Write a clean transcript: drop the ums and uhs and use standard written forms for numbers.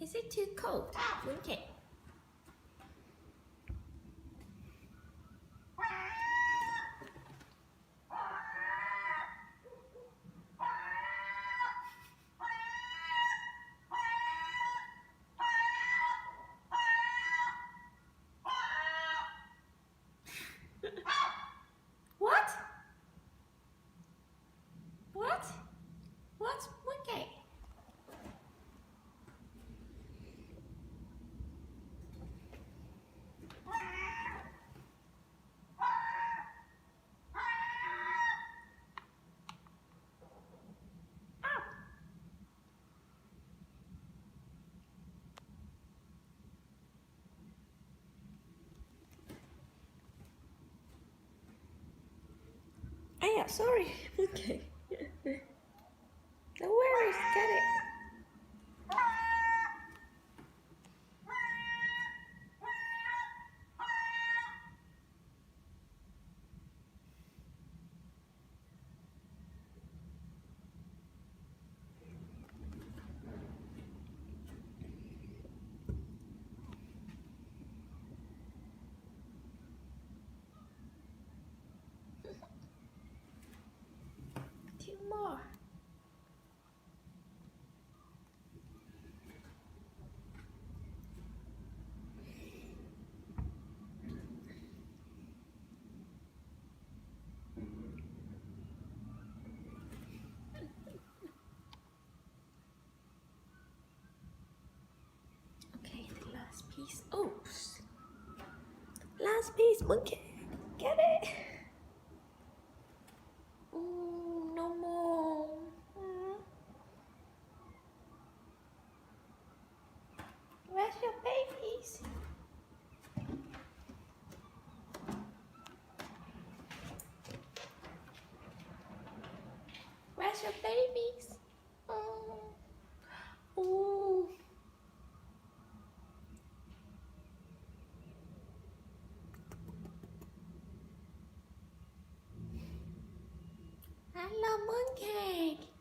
Is it too cold? Mooncake. What? What? What's Mooncake? Oh yeah, sorry. Okay. No worries, get it. Two more. Okay, the last piece. Oops. Last piece, Mooncake. Get it? No more. Where's your babies? Where's your babies? Ooh. Hello, Mooncake.